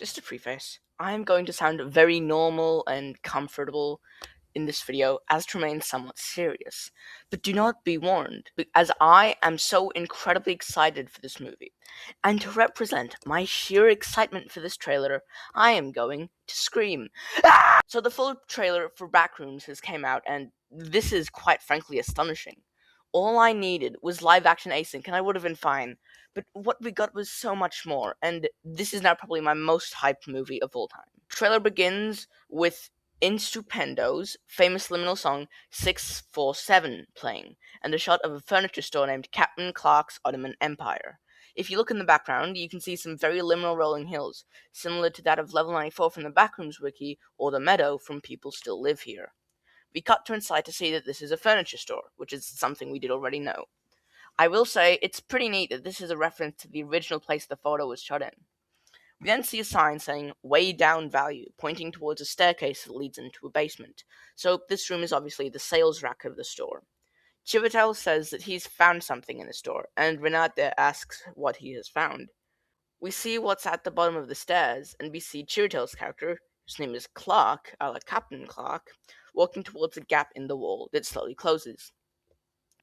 Just a preface, I'm going to sound very normal and comfortable in this video as to remain somewhat serious. But do not be warned, as I am so incredibly excited for this movie. And to represent my sheer excitement for this trailer, I am going to scream. Ah! So the full trailer for Backrooms has came out, and this is quite frankly astonishing. All I needed was live action async, and I would have been fine. But what we got was so much more, and this is now probably my most hyped movie of all time. Trailer begins with In Stupendo's famous liminal song 647 playing, and a shot of a furniture store named Captain Clark's Ottoman Empire. If you look in the background, you can see some very liminal rolling hills, similar to that of level 94 from the Backrooms wiki, or the meadow from People Still Live Here. We cut to inside to see that this is a furniture store, which is something we did already know. I will say, it's pretty neat that this is a reference to the original place the photo was shot in. We then see a sign saying, Way Down Value, pointing towards a staircase that leads into a basement. So this room is obviously the sales rack of the store. Chiwetel says that he's found something in the store, and Renate asks what he has found. We see what's at the bottom of the stairs, and we see Chiwetel's character, whose name is Clark, a la Captain Clark, walking towards a gap in the wall that slowly closes.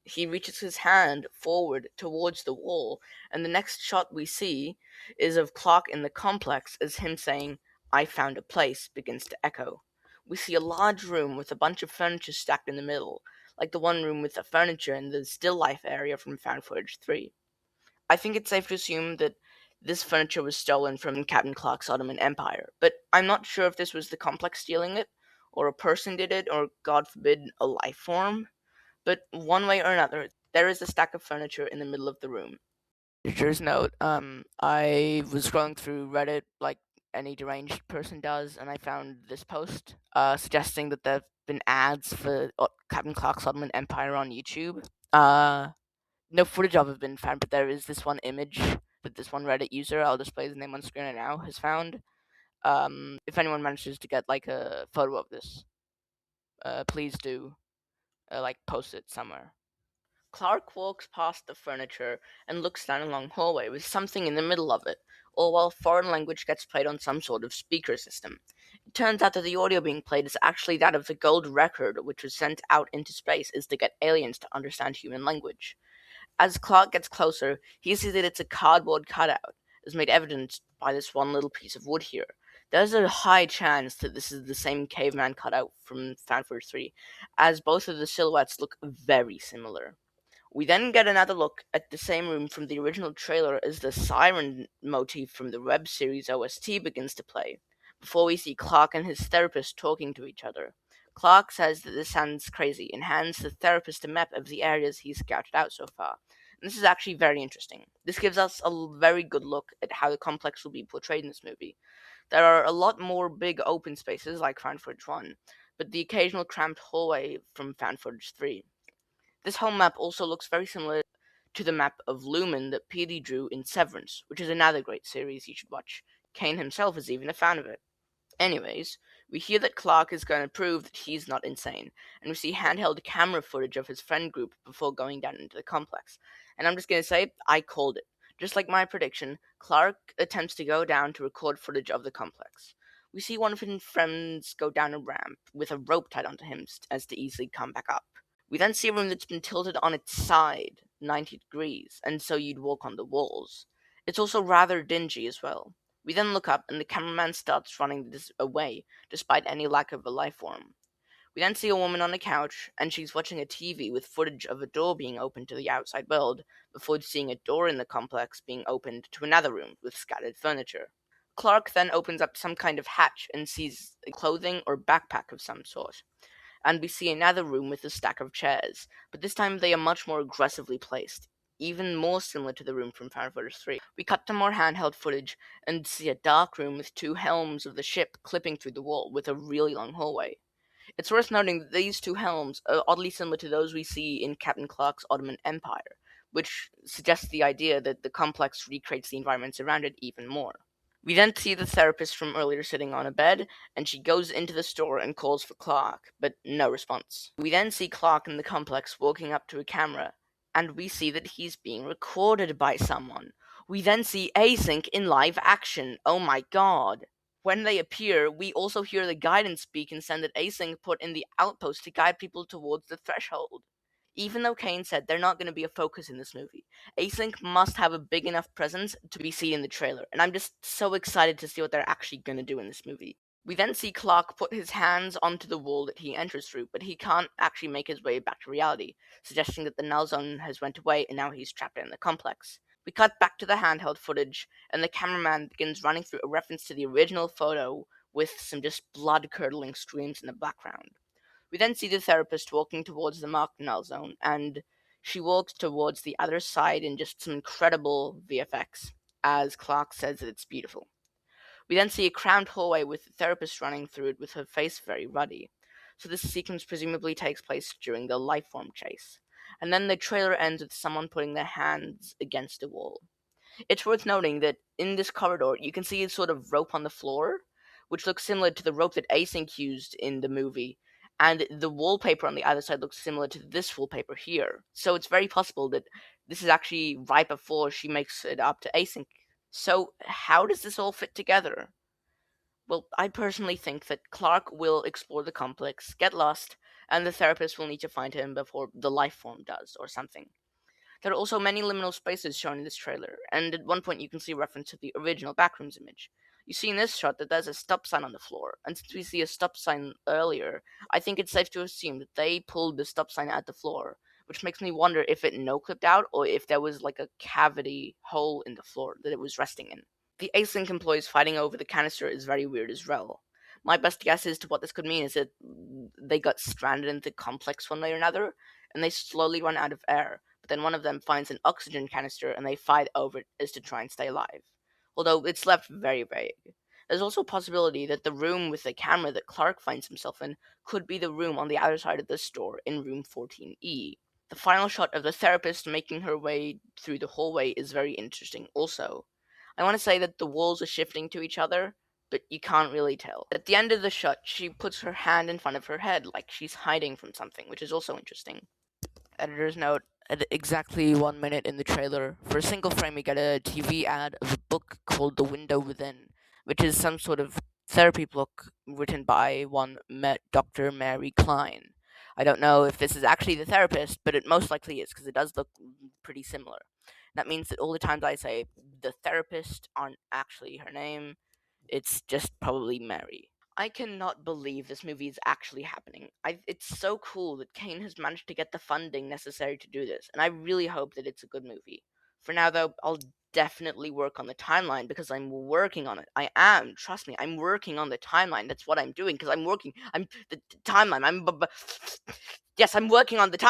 He reaches his hand forward towards the wall, and the next shot we see is of Clark in the complex as him saying, I found a place, begins to echo. We see a large room with a bunch of furniture stacked in the middle, like the one room with the furniture in the still life area from Found Footage 3. I think it's safe to assume that this furniture was stolen from Captain Clark's Ottoman Empire, but I'm not sure if this was the complex stealing it, or a person did it, or, God forbid, a life form. But one way or another, there is a stack of furniture in the middle of the room. Editor's note, I was scrolling through Reddit like any deranged person does, and I found this post, suggesting that there have been ads for Captain Clark's Ottoman Empire on YouTube. No footage of it has been found, but there is this one image that this one Reddit user, I'll display his name on screen right now, has found. If anyone manages to get like a photo of this, please do post it somewhere. Clark walks past the furniture and looks down a long hallway with something in the middle of it, all while foreign language gets played on some sort of speaker system. It turns out that the audio being played is actually that of the gold record, which was sent out into space is to get aliens to understand human language. As Clark gets closer, he sees that it's a cardboard cutout, as made evident by this one little piece of wood here. There's a high chance that this is the same caveman cutout from Found Footage 3, as both of the silhouettes look very similar. We then get another look at the same room from the original trailer as the siren motif from the web series OST begins to play, before we see Clark and his therapist talking to each other. Clark says that this sounds crazy and hands the therapist a map of the areas he's scouted out so far. And this is actually very interesting. This gives us a very good look at how the complex will be portrayed in this movie. There are a lot more big open spaces like Found Footage 1, but the occasional cramped hallway from Found Footage 3. This whole map also looks very similar to the map of Lumen that Peely drew in Severance, which is another great series you should watch. Kane himself is even a fan of it. Anyways, we hear that Clark is going to prove that he's not insane, and we see handheld camera footage of his friend group before going down into the complex. And I'm just going to say, I called it. Just like my prediction, Clark attempts to go down to record footage of the complex. We see one of his friends go down a ramp with a rope tied onto him as to easily come back up. We then see a room that's been tilted on its side, 90 degrees, and so you'd walk on the walls. It's also rather dingy as well. We then look up, and the cameraman starts running this away, despite any lack of a life form. We then see a woman on a couch, and she's watching a TV with footage of a door being opened to the outside world, before seeing a door in the complex being opened to another room with scattered furniture. Clark then opens up some kind of hatch and sees clothing or backpack of some sort. And we see another room with a stack of chairs, but this time they are much more aggressively placed, even more similar to the room from Found Footage 3. We cut to more handheld footage and see a dark room with two helms of the ship clipping through the wall with a really long hallway. It's worth noting that these two helms are oddly similar to those we see in Captain Clark's Ottoman Empire, which suggests the idea that the complex recreates the environments around it even more. We then see the therapist from earlier sitting on a bed, and she goes into the store and calls for Clark, but no response. We then see Clark in the complex walking up to a camera, and we see that he's being recorded by someone. We then see async in live action. Oh my god. When they appear, we also hear the guidance beacon send that Async put in the outpost to guide people towards the threshold. Even though Kane said they're not going to be a focus in this movie, Async must have a big enough presence to be seen in the trailer, and I'm just so excited to see what they're actually going to do in this movie. We then see Clark put his hands onto the wall that he enters through, but he can't actually make his way back to reality, suggesting that the null zone has went away and now he's trapped in the complex. We cut back to the handheld footage, and the cameraman begins running through a reference to the original photo with some just blood-curdling screams in the background. We then see the therapist walking towards the marked null zone, and she walks towards the other side in just some incredible VFX, as Clark says that it's beautiful. We then see a crammed hallway with the therapist running through it with her face very ruddy. So this sequence presumably takes place during the lifeform chase. And then the trailer ends with someone putting their hands against a wall. It's worth noting that in this corridor, you can see a sort of rope on the floor, which looks similar to the rope that Async used in the movie, and the wallpaper on the other side looks similar to this wallpaper here. So it's very possible that this is actually right before she makes it up to Async. So how does this all fit together? Well, I personally think that Clark will explore the complex, get lost, and the therapist will need to find him before the life form does, or something. There are also many liminal spaces shown in this trailer, and at one point you can see reference to the original Backrooms image. You see in this shot that there's a stop sign on the floor, and since we see a stop sign earlier, I think it's safe to assume that they pulled the stop sign at the floor, which makes me wonder if it no-clipped out, or if there was like a cavity hole in the floor that it was resting in. The async employees fighting over the canister is very weird as well. My best guess as to what this could mean is that they got stranded in the complex one way or another, and they slowly run out of air, but then one of them finds an oxygen canister and they fight over it as to try and stay alive. Although it's left very vague. There's also a possibility that the room with the camera that Clark finds himself in could be the room on the other side of the store in room 14E. The final shot of the therapist making her way through the hallway is very interesting also. I want to say that the walls are shifting to each other, but you can't really tell. At the end of the shot, she puts her hand in front of her head like she's hiding from something, which is also interesting. Editor's note: at exactly 1 minute in the trailer, for a single frame, we get a TV ad of a book called The Window Within, which is some sort of therapy book written by one Dr. Mary Klein. I don't know if this is actually the therapist, but it most likely is because it does look pretty similar. That means that all the times I say the therapist aren't actually her name, it's just probably Mary. I cannot believe this movie is actually happening. It's so cool that Kane has managed to get the funding necessary to do this, and I really hope that it's a good movie. For now, though, I'll definitely work on the timeline because I'm working on it. I am, trust me, I'm working on the timeline. That's what I'm doing because I'm working. I'm the timeline. Yes, I'm working on the timeline.